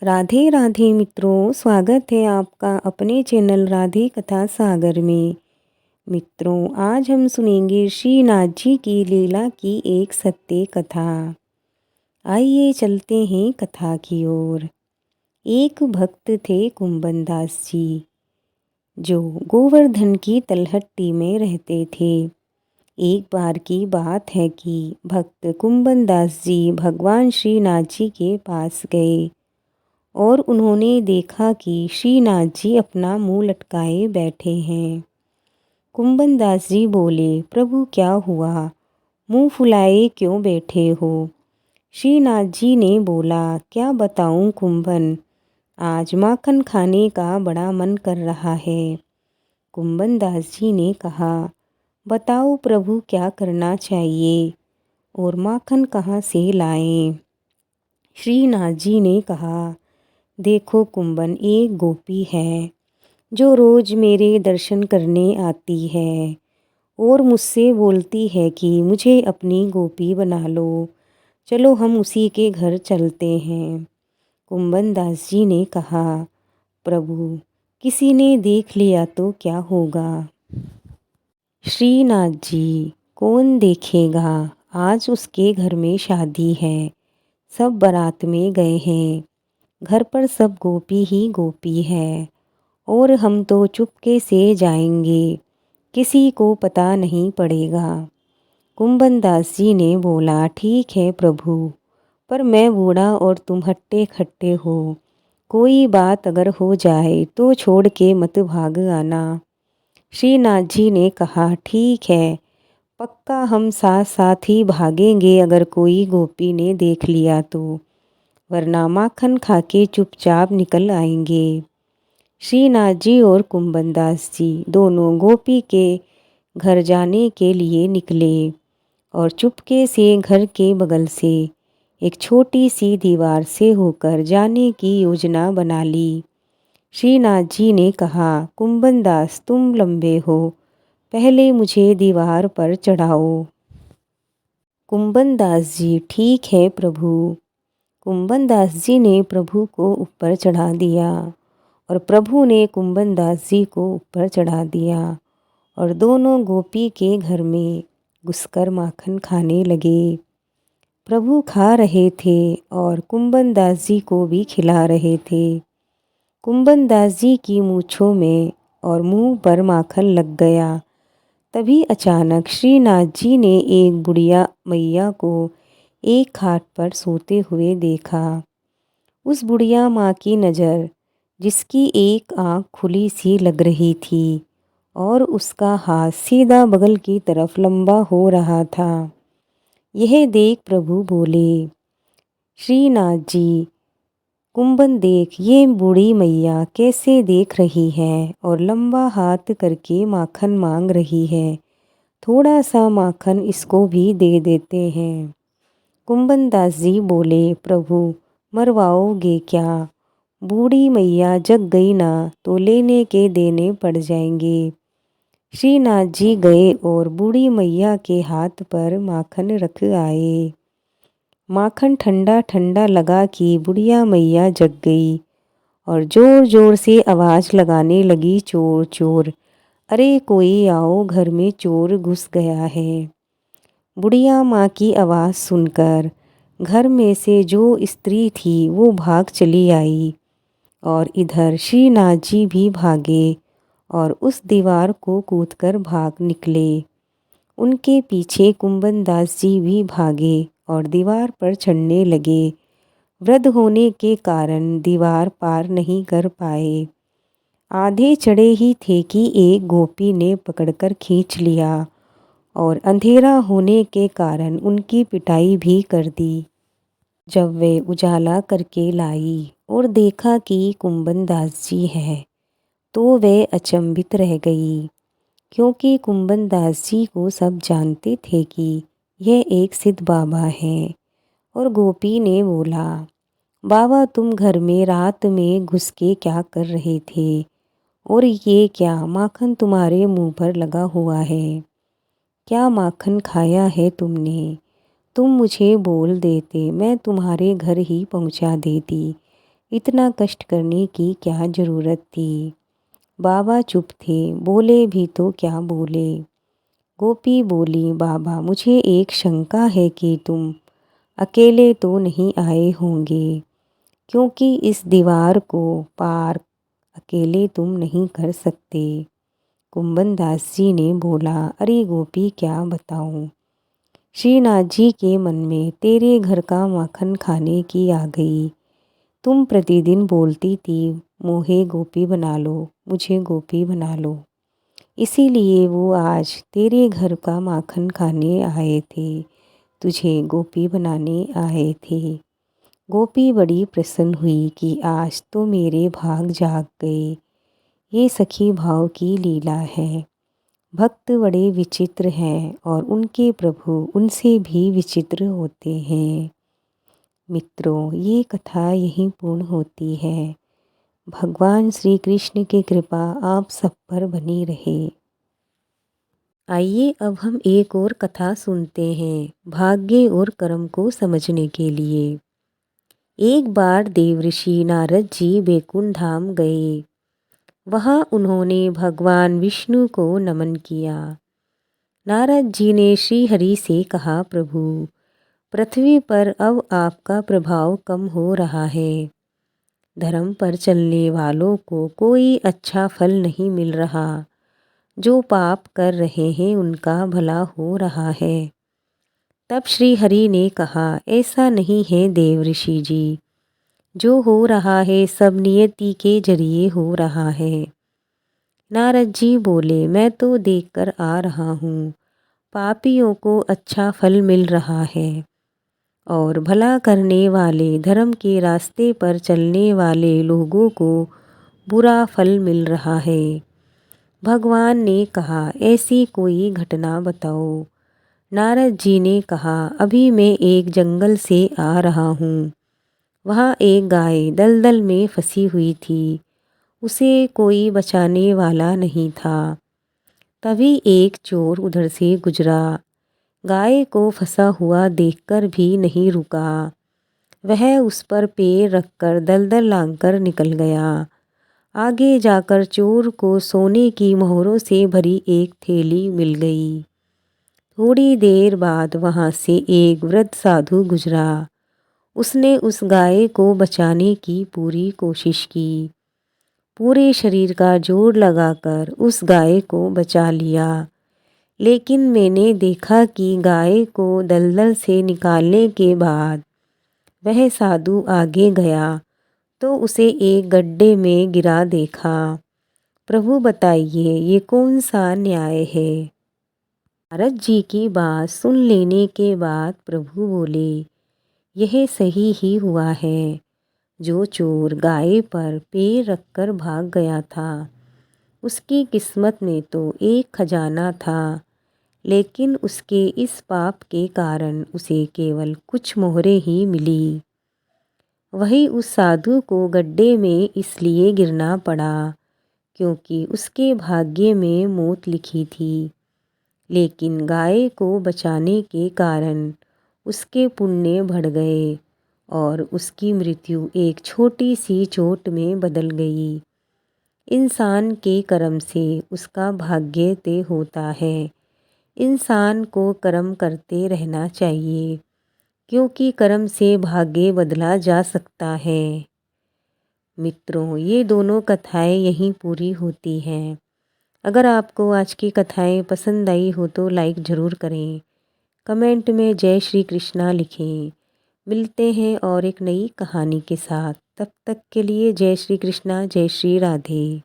राधे राधे मित्रों, स्वागत है आपका अपने चैनल राधे कथा सागर में। मित्रों, आज हम सुनेंगे श्रीनाथ जी की लीला की एक सत्य कथा। आइए चलते हैं कथा की ओर। एक भक्त थे कुंभनदास जी, जो गोवर्धन की तलहटी में रहते थे। एक बार की बात है कि भक्त कुंभनदास जी भगवान श्रीनाथ जी के पास गए और उन्होंने देखा कि श्रीनाथ जी अपना मुंह लटकाए बैठे हैं। कुंभनदास जी बोले, प्रभु क्या हुआ, मुंह फुलाए क्यों बैठे हो? श्रीनाथ जी ने बोला, क्या बताऊं कुंभन, आज माखन खाने का बड़ा मन कर रहा है। कुंभनदास जी ने कहा, बताओ प्रभु क्या करना चाहिए और माखन कहाँ से लाएं? श्रीनाथ जी ने कहा, देखो कुंभन, एक गोपी है जो रोज मेरे दर्शन करने आती है और मुझसे बोलती है कि मुझे अपनी गोपी बना लो, चलो हम उसी के घर चलते हैं। कुंभनदास जी ने कहा, प्रभु किसी ने देख लिया तो क्या होगा? श्रीनाथ जी, कौन देखेगा, आज उसके घर में शादी है, सब बारात में गए हैं, घर पर सब गोपी ही गोपी है और हम तो चुपके से जाएंगे, किसी को पता नहीं पड़ेगा। कुंभनदास जी ने बोला, ठीक है प्रभु, पर मैं बूढ़ा और तुम हट्टे खट्टे हो, कोई बात अगर हो जाए तो छोड़ के मत भाग आना। श्रीनाथ जी ने कहा, ठीक है, पक्का हम साथ साथ ही भागेंगे अगर कोई गोपी ने देख लिया तो, वरना माखन खा के चुपचाप निकल आएंगे। श्रीनाथ जी और कुंभनदास जी दोनों गोपी के घर जाने के लिए निकले और चुपके से घर के बगल से एक छोटी सी दीवार से होकर जाने की योजना बना ली। श्रीनाथ जी ने कहा, कुंभनदास तुम लंबे हो, पहले मुझे दीवार पर चढ़ाओ। कुंभनदास जी, ठीक है प्रभु। कुंभनदास जी ने प्रभु को ऊपर चढ़ा दिया और प्रभु ने कुंभनदास जी को ऊपर चढ़ा दिया और दोनों गोपी के घर में घुसकर माखन खाने लगे। प्रभु खा रहे थे और कुंभनदास जी को भी खिला रहे थे। कुंभनदास जी की मूँछों में और मुंह पर माखन लग गया। तभी अचानक श्रीनाथ जी ने एक बुढ़िया मैया को एक खाट पर सोते हुए देखा। उस बुढ़िया माँ की नज़र, जिसकी एक आँख खुली सी लग रही थी और उसका हाथ सीधा बगल की तरफ लंबा हो रहा था, यह देख प्रभु बोले, श्रीनाथ जी, कुंभन देख, ये बूढ़ी मैया कैसे देख रही है और लंबा हाथ करके माखन मांग रही है, थोड़ा सा माखन इसको भी दे देते हैं। कुंभनदास जी बोले, प्रभु मरवाओगे क्या? बूढ़ी मैया जग गई ना तो लेने के देने पड़ जाएंगे। श्रीनाथ जी गए और बूढ़ी मैया के हाथ पर माखन रख आए। माखन ठंडा ठंडा लगा कि बुढ़िया मैया जग गई और जोर जोर से आवाज़ लगाने लगी, चोर चोर, अरे कोई आओ, घर में चोर घुस गया है। बुढ़िया माँ की आवाज़ सुनकर घर में से जो स्त्री थी वो भाग चली आई और इधर श्रीनाथ जी भी भागे और उस दीवार को कूदकर भाग निकले। उनके पीछे कुंभनदास जी भी भागे और दीवार पर चढ़ने लगे। वृद्ध होने के कारण दीवार पार नहीं कर पाए। आधे चढ़े ही थे कि एक गोपी ने पकड़कर खींच लिया और अंधेरा होने के कारण उनकी पिटाई भी कर दी। जब वे उजाला करके लाई और देखा कि कुंभनदास जी है तो वे अचंभित रह गई, क्योंकि कुंभनदास जी को सब जानते थे कि यह एक सिद्ध बाबा हैं। और गोपी ने बोला, बाबा तुम घर में रात में घुस के क्या कर रहे थे और ये क्या माखन तुम्हारे मुंह पर लगा हुआ है? क्या माखन खाया है तुमने? तुम मुझे बोल देते, मैं तुम्हारे घर ही पहुंचा देती, इतना कष्ट करने की क्या ज़रूरत थी। बाबा चुप थे, बोले भी तो क्या बोले। गोपी बोली, बाबा मुझे एक शंका है कि तुम अकेले तो नहीं आए होंगे, क्योंकि इस दीवार को पार अकेले तुम नहीं कर सकते। कुंभन दास जी ने बोला, अरे गोपी क्या बताऊं। श्रीनाथ जी के मन में तेरे घर का माखन खाने की आ गई। तुम प्रतिदिन बोलती थी, मोहे गोपी बना लो, मुझे गोपी बना लो। इसीलिए वो आज तेरे घर का माखन खाने आए थे, तुझे गोपी बनाने आए थे। गोपी बड़ी प्रसन्न हुई कि आज तो मेरे भाग जाग गए। ये सखी भाव की लीला है। भक्त बड़े विचित्र हैं और उनके प्रभु उनसे भी विचित्र होते हैं। मित्रों, ये कथा यहीं पूर्ण होती है। भगवान श्री कृष्ण की कृपा आप सब पर बनी रहे। आइए अब हम एक और कथा सुनते हैं, भाग्य और कर्म को समझने के लिए। एक बार देवऋषि नारद जी बैकुंठ धाम गए। वहाँ उन्होंने भगवान विष्णु को नमन किया। नारद जी ने श्री हरि से कहा, प्रभु पृथ्वी पर अब आपका प्रभाव कम हो रहा है। धर्म पर चलने वालों को कोई अच्छा फल नहीं मिल रहा। जो पाप कर रहे हैं उनका भला हो रहा है। तब श्री हरि ने कहा, ऐसा नहीं है देवऋषि जी। जो हो रहा है सब नियति के जरिए हो रहा है। नारद जी बोले, मैं तो देखकर आ रहा हूँ, पापियों को अच्छा फल मिल रहा है और भला करने वाले धर्म के रास्ते पर चलने वाले लोगों को बुरा फल मिल रहा है। भगवान ने कहा, ऐसी कोई घटना बताओ। नारद जी ने कहा, अभी मैं एक जंगल से आ रहा हूँ। वहाँ एक गाय दलदल में फंसी हुई थी। उसे कोई बचाने वाला नहीं था। तभी एक चोर उधर से गुजरा। गाय को फंसा हुआ देखकर भी नहीं रुका। वह उस पर पैर रखकर दलदल लांघकर निकल गया। आगे जाकर चोर को सोने की मोहरों से भरी एक थैली मिल गई। थोड़ी देर बाद वहाँ से एक वृद्ध साधु गुजरा। उसने उस गाय को बचाने की पूरी कोशिश की। पूरे शरीर का जोर लगाकर उस गाय को बचा लिया। लेकिन मैंने देखा कि गाय को दलदल से निकालने के बाद वह साधु आगे गया तो उसे एक गड्ढे में गिरा देखा। प्रभु बताइए, ये कौन सा न्याय है। नारद जी की बात सुन लेने के बाद प्रभु बोले, यह सही ही हुआ है। जो चोर गाय पर पैर रखकर भाग गया था, उसकी किस्मत में तो एक खजाना था, लेकिन उसके इस पाप के कारण उसे केवल कुछ मोहरें ही मिली। वही उस साधु को गड्ढे में इसलिए गिरना पड़ा क्योंकि उसके भाग्य में मौत लिखी थी। लेकिन गाय को बचाने के कारण उसके पुण्य बढ़ गए और उसकी मृत्यु एक छोटी सी चोट में बदल गई। इंसान के कर्म से उसका भाग्य तय होता है। इंसान को कर्म करते रहना चाहिए, क्योंकि कर्म से भाग्य बदला जा सकता है। मित्रों, ये दोनों कथाएं यहीं पूरी होती हैं। अगर आपको आज की कथाएं पसंद आई हो तो लाइक ज़रूर करें। कमेंट में जय श्री कृष्णा लिखें। मिलते हैं और एक नई कहानी के साथ। तब तक के लिए जय श्री कृष्णा, जय श्री राधे।